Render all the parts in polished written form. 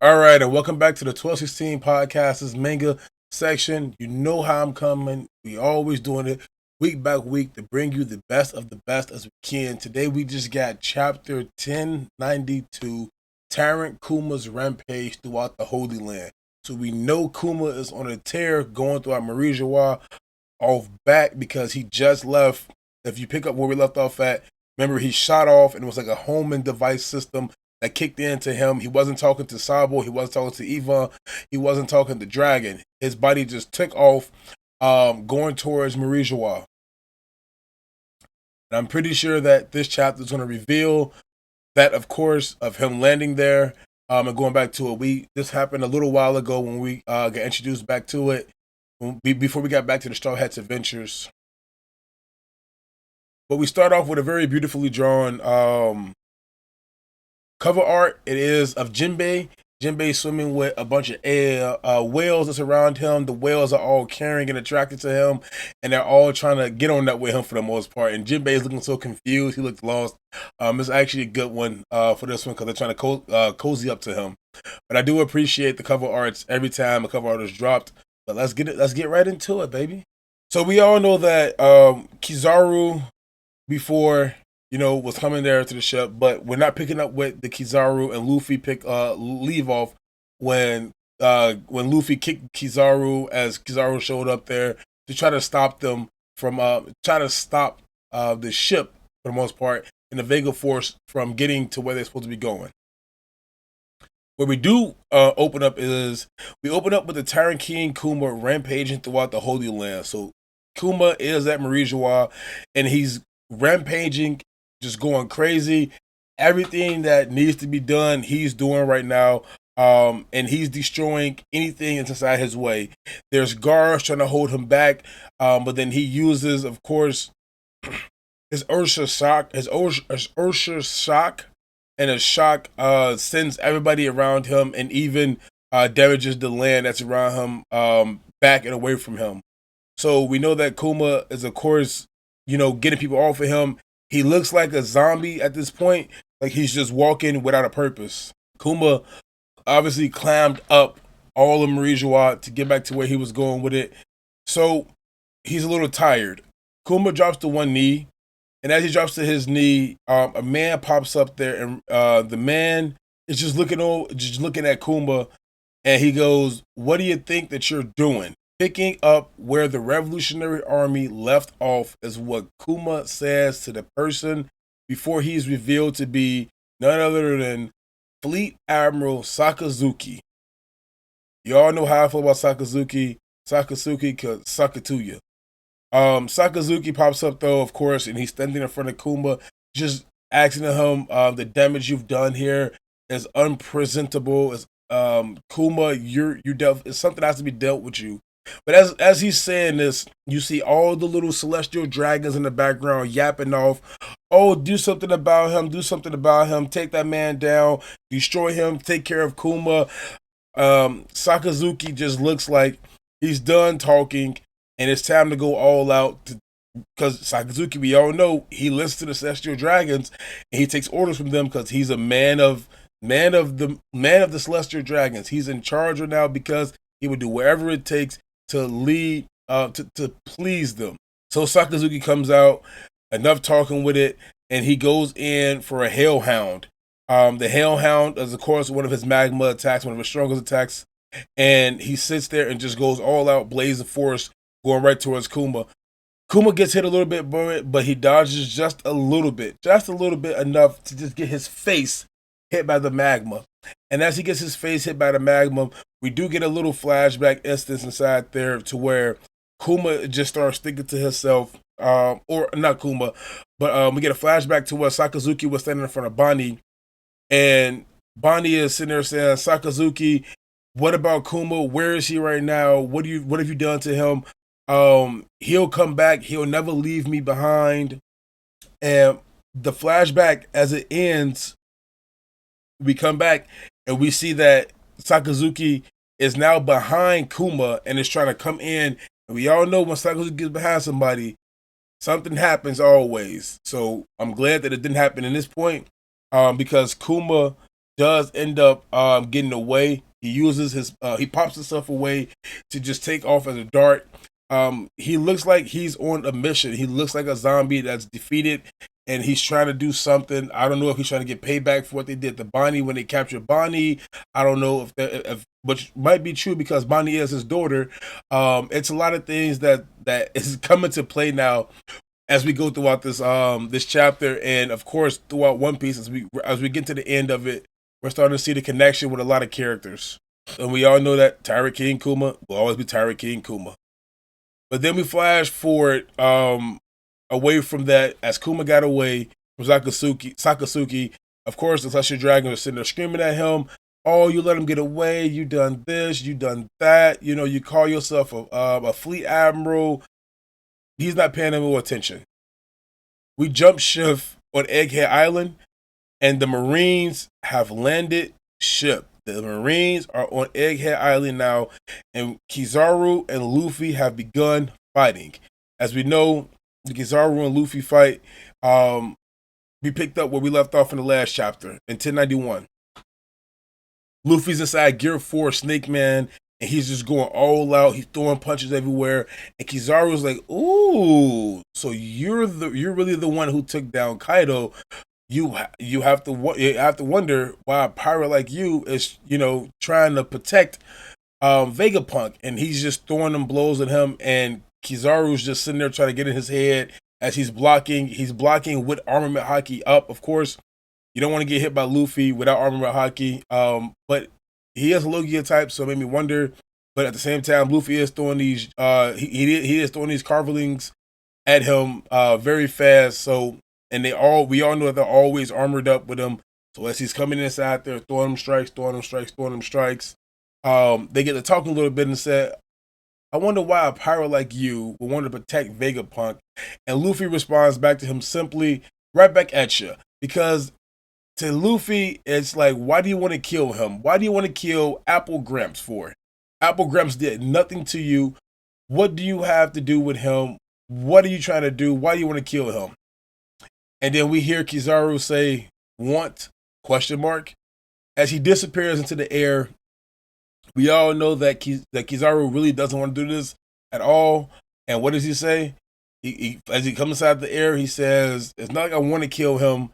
All right, and welcome back to the 12's podcast's manga section. You know how I'm coming. We always doing it week by week to bring you the best of the best as we can. Today we just got chapter 1092, Tyrant Kuma's Rampage throughout the Holy Land. So we know Kuma is on a tear going throughout Marijois off back because he just left. If you pick up where we left off at, remember he shot off and it was like a homing device system that kicked into him. He wasn't talking to Sabo. He wasn't talking to Eva. He wasn't talking to Dragon. His body just took off, going towards Marijois. And I'm pretty sure that this chapter is going to reveal that, of course, of him landing there and going back to it. This happened a little while ago when we got introduced back to it before we got back to the Straw Hats Adventures. But we start off with a very beautifully drawn cover art. It is of Jinbei. Jinbei swimming with a bunch of whales that's around him. The whales are all caring and attracted to him, and they're all trying to get on that with him for the most part. And Jinbei is looking so confused. He looks lost. It's actually a good one for this one because they're trying to cozy up to him. But I do appreciate the cover arts every time a cover art is dropped. But let's get right into it, baby. So we all know that Kizaru before was coming there to the ship, but we're not picking up with the Kizaru and Luffy leave off when Luffy kicked Kizaru as Kizaru showed up there to try to stop them from the ship for the most part and the Vega Force from getting to where they're supposed to be going. Where we do open up with the Tyrant Kuma rampaging throughout the Holy Land. So Kuma is at Marijois and he's rampaging, just going crazy. Everything that needs to be done, he's doing right now. And he's destroying anything that's inside his way. There's guards trying to hold him back, but then he uses, of course, his Ursha shock, and a shock sends everybody around him and even damages the land that's around him back and away from him. So we know that Kuma is, of course, getting people off of him. He looks like a zombie at this point, like he's just walking without a purpose. Kuma obviously climbed up all of Marijois to get back to where he was going with it. So he's a little tired. Kuma drops to one knee, and as he drops to his knee, a man pops up there, and the man is just looking at Kuma, and he goes, "What do you think that you're doing?" Picking up where the Revolutionary Army left off is what Kuma says to the person before he's revealed to be none other than Fleet Admiral Sakazuki. You all know how I feel about Sakazuki. Sakazuki could suck it to you. Sakazuki pops up though, of course, and he's standing in front of Kuma, just asking him, the damage you've done here is unpresentable. It's Kuma, it's something that has to be dealt with you. But as he's saying this, you see all the little celestial dragons in the background yapping off. Oh, do something about him. Do something about him. Take that man down. Destroy him. Take care of Kuma. Sakazuki just looks like he's done talking, and it's time to go all out. Because Sakazuki, we all know, he listens to the celestial dragons, and he takes orders from them because he's a man of the celestial dragons. He's in charge right now because he would do whatever it takes to lead, to please them. So Sakazuki comes out, enough talking with it, and he goes in for a Hellhound. The Hellhound is, of course, one of his magma attacks, one of his strongest attacks, and he sits there and just goes all out, blaze of force, going right towards Kuma. Kuma gets hit a little bit, but he dodges just a little bit enough to just get his face hit by the magma. And as he gets his face hit by the magma, we do get a little flashback instance inside there to where Kuma just starts thinking to himself, or not Kuma, but we get a flashback to where Sakazuki was standing in front of Bonnie, and Bonnie is sitting there saying, "Sakazuki, what about Kuma? Where is he right now? What have you done to him? He'll come back. He'll never leave me behind." And the flashback, as it ends, we come back and we see that Sakazuki is now behind Kuma and is trying to come in. And we all know when Sakazuki gets behind somebody, something happens always. So I'm glad that it didn't happen in this point, because Kuma does end up getting away. He uses his he pops himself away to just take off as a dart. He looks like he's on a mission. He looks like a zombie that's defeated, and he's trying to do something. I don't know if he's trying to get payback for what they did to Bonnie when they captured Bonnie. I don't know if which might be true because Bonnie is his daughter. It's a lot of things that is coming to play now as we go throughout this chapter, and of course throughout One Piece as we get to the end of it, we're starting to see the connection with a lot of characters, and we all know that Tyrant Kuma will always be Tyrant Kuma. But then we flash forward away from that as Kuma got away from Sakasuki. Of course, the Celestial Dragon was sitting there screaming at him. Oh, you let him get away. You done this. You done that. You know, you call yourself a fleet admiral. He's not paying any more attention. We jump shift on Egghead Island, and the Marines have landed ship. The Marines are on Egghead Island now, and Kizaru and Luffy have begun fighting. As we know, the Kizaru and Luffy fight, we picked up where we left off in the last chapter, in 1091. Luffy's inside Gear 4 Snake Man, and he's just going all out. He's throwing punches everywhere, and Kizaru's like, "Ooh, so you're really the one who took down Kaido." You have to wonder why a pirate like you is trying to protect Vegapunk, and he's just throwing them blows at him, and Kizaru's just sitting there trying to get in his head as he's blocking with armament haki up. Of course, you don't want to get hit by Luffy without armament haki, but he is a Logia type, so it made me wonder. But at the same time, Luffy is throwing these he is throwing these carvelings at him very fast. So, and we all know that they're always armored up with him. So as he's coming inside there, throwing them strikes, they get to talking a little bit and said, "I wonder why a pirate like you would want to protect Vegapunk." And Luffy responds back to him simply, "Right back at you." Because to Luffy, it's like, why do you want to kill him? Why do you want to kill Apple Gramps for? Apple Gramps did nothing to you. What do you have to do with him? What are you trying to do? Why do you want to kill him? And then we hear Kizaru say, "Want?" question mark. As he disappears into the air, we all know that Kizaru really doesn't want to do this at all. And what does he say? As he comes inside the air, he says, "It's not like I want to kill him.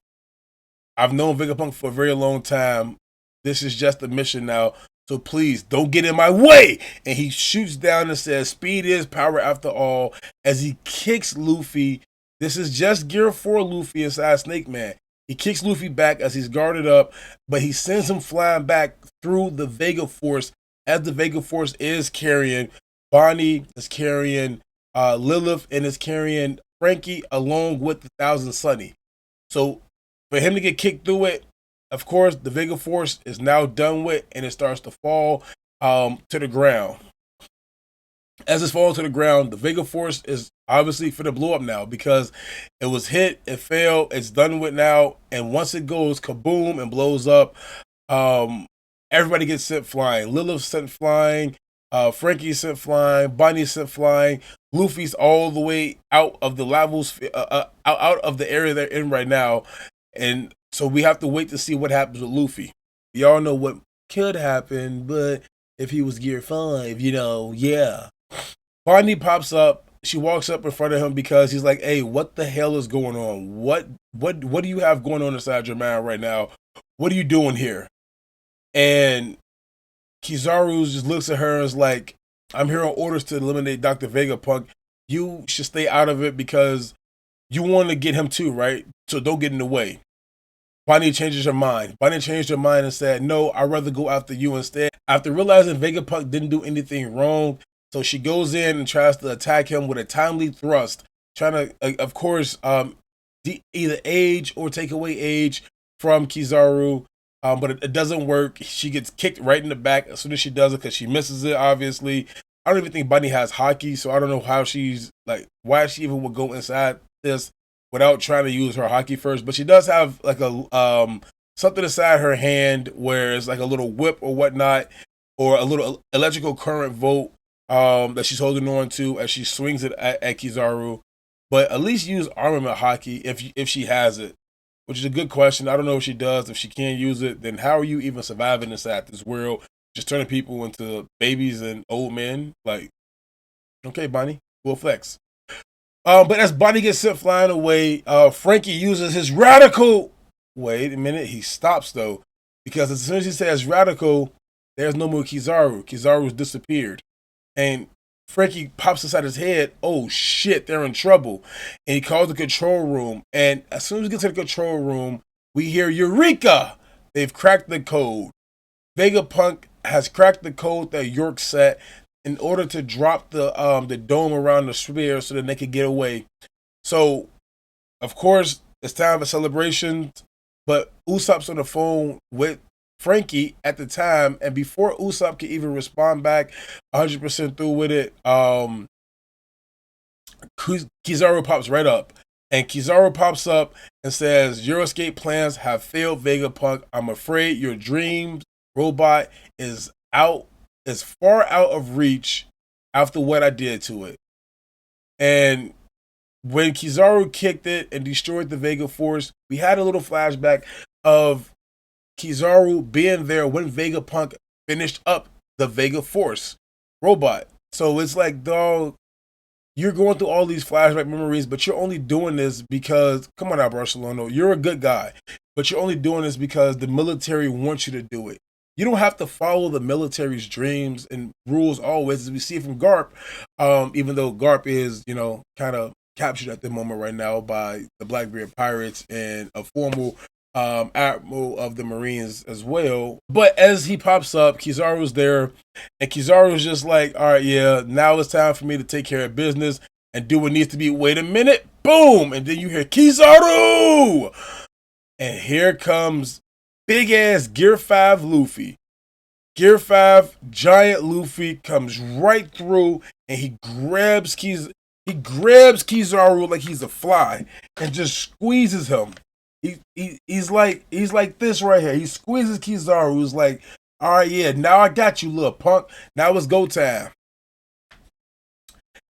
I've known Vegapunk for a very long time. This is just a mission now. So please don't get in my way." And he shoots down and says, "Speed is power after all." As he kicks Luffy, this is just Gear 4 Luffy inside Snake Man. He kicks Luffy back as he's guarded up, but he sends him flying back through the Vega Force, as the Vega Force is carrying Bonnie, is carrying Lilith, and is carrying Frankie along with the Thousand Sunny. So for him to get kicked through it, of course, the Vega Force is now done with, and it starts to fall to the ground. As it's falling to the ground, the Vega Force is obviously for the blow up now because it was hit, it failed, it's done with now, and once it goes kaboom and blows up, everybody gets sent flying. Lilith's sent flying, Frankie's sent flying, Bonnie's sent flying, Luffy's all the way out of the levels, out of the area they're in right now, and so we have to wait to see what happens with Luffy. We all know what could happen, but if he was Gear 5, yeah. Bonnie pops up. She walks up in front of him because he's like, "Hey, what the hell is going on? What do you have going on inside your mind right now? What are you doing here?" And Kizaru just looks at her and is like, "I'm here on orders to eliminate Dr. Vegapunk. You should stay out of it because you want to get him too, right? So don't get in the way." Bonnie changes her mind. Bonnie changed her mind and said, "No, I'd rather go after you instead." After realizing Vegapunk didn't do anything wrong, so she goes in and tries to attack him with a timely thrust, trying to, of course, either age or take away age from Kizaru, but it doesn't work. She gets kicked right in the back as soon as she does it because she misses it, obviously. I don't even think Bonnie has haki, so I don't know how she's, like, why she even would go inside this without trying to use her haki first, but she does have like a something inside her hand where it's like a little whip or whatnot, or a little electrical current volt that she's holding on to as she swings it at Kizaru. But at least use armament haki if she has it. which is a good question. I don't know if she does. If she can't use it, then how are you even surviving inside this world? Just turning people into babies and old men? Like, okay, Bonnie, we'll flex. But as Bonnie gets sent flying away, Frankie uses his radical. Wait a minute, he stops though, because as soon as he says radical, there's no more Kizaru. Kizaru's disappeared, and Frankie pops inside his head. Oh shit, they're in trouble, and he calls the control room. And as soon as we get to the control room, we hear Eureka! They've cracked the code. Vegapunk has cracked the code that York set in order to drop the dome around the sphere so that they could get away. So, of course, it's time for celebrations. But Usopp's on the phone with Frankie at the time, and before Usopp can even respond back 100% through with it, Kizaru pops right up. And Kizaru pops up and says, "Your escape plans have failed, Vegapunk. I'm afraid your dreams robot is far out of reach after what I did to it." And when Kizaru kicked it and destroyed the Vega Force, we had a little flashback of Kizaru being there when Vegapunk finished up the Vega Force robot. So it's like, dog, you're going through all these flashback memories, but you're only doing this because, come on now, Barcelona, you're a good guy, but you're only doing this because the military wants you to do it. You don't have to follow the military's dreams and rules always, as we see from Garp, even though Garp is, kind of captured at the moment right now by the Blackbeard Pirates and a formal admiral of the Marines as well. But as he pops up, Kizaru's there, and Kizaru's just like, all right, yeah, now it's time for me to take care of business and do what needs to be. Wait a minute, boom, and then you hear Kizaru! And here comes big ass Gear 5 Luffy. Gear 5 giant Luffy comes right through, and he grabs Kizaru like he's a fly and just squeezes him. He's like this right here. He squeezes Kizaru. He's like, all right, yeah, now I got you, little punk. Now it's go time.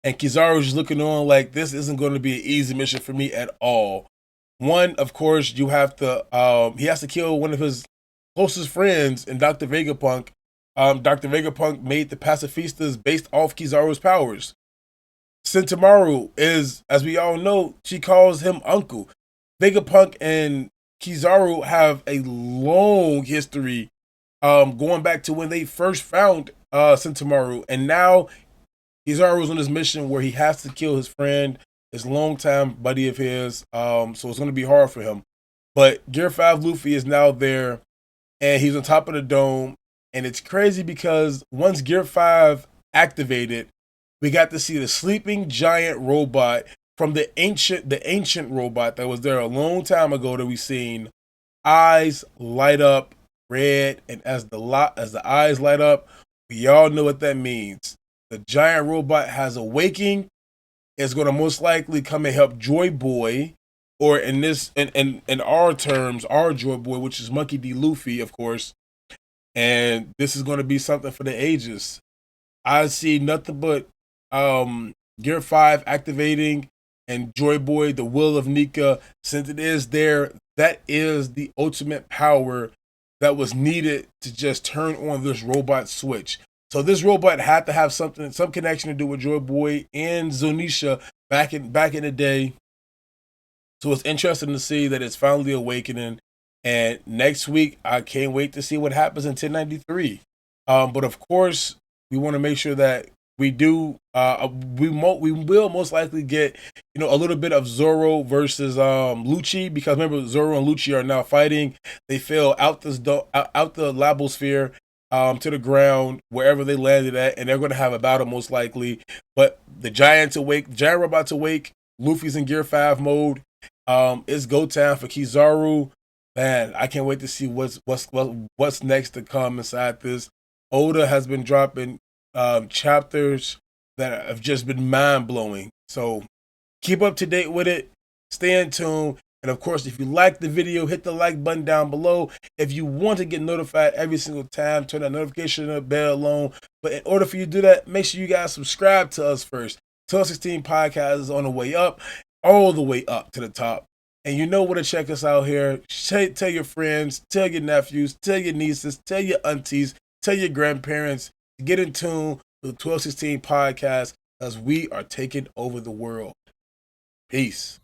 And Kizaru's just looking on like, this isn't going to be an easy mission for me at all. One, of course, you have to, he has to kill one of his closest friends in Dr. Vegapunk. Dr. Vegapunk made the pacifistas based off Kizaru's powers. Sentomaru is, as we all know, she calls him uncle. Vegapunk and Kizaru have a long history, going back to when they first found Sentomaru, and now Kizaru's on this mission where he has to kill his friend, his longtime buddy of his. So it's going to be hard for him. But Gear 5 Luffy is now there, and he's on top of the dome, and it's crazy because once Gear 5 activated, we got to see the sleeping giant robot from the ancient robot that was there a long time ago that we seen. Eyes light up red, and as the eyes light up, we all know what that means. The giant robot has awakened. It's going to most likely come and help Joy Boy, or in our terms, our Joy Boy, which is Monkey D. Luffy, of course. And this is going to be something for the ages. I see nothing but Gear 5 activating, and Joy Boy, the will of Nika, since it is there, that is the ultimate power that was needed to just turn on this robot switch. So this robot had to have some connection to do with Joy Boy and Zunisha back in the day. So it's interesting to see that it's finally awakening. And next week, I can't wait to see what happens in 1093. But of course, we want to make sure that we do. We will most likely get a little bit of Zoro versus Lucci, because remember, Zoro and Lucci are now fighting. They fell out the Labosphere to the ground wherever they landed at, and they're going to have a battle most likely. But the giant robot's awake. Luffy's in Gear 5 mode. It's go time for Kizaru. Man, I can't wait to see what's next to come inside this. Oda has been dropping chapters that have just been mind-blowing. So keep up to date with it. Stay in tune. And of course, if you like the video, hit the like button down below. If you want to get notified every single time, turn that notification bell on. But in order for you to do that, make sure you guys subscribe to us first. 1216 Podcast is on the way up, all the way up to the top. And you know where to check us out here. Tell your friends, tell your nephews, tell your nieces, tell your aunties, tell your grandparents. Get in tune with the 1216 podcast as we are taking over the world. Peace.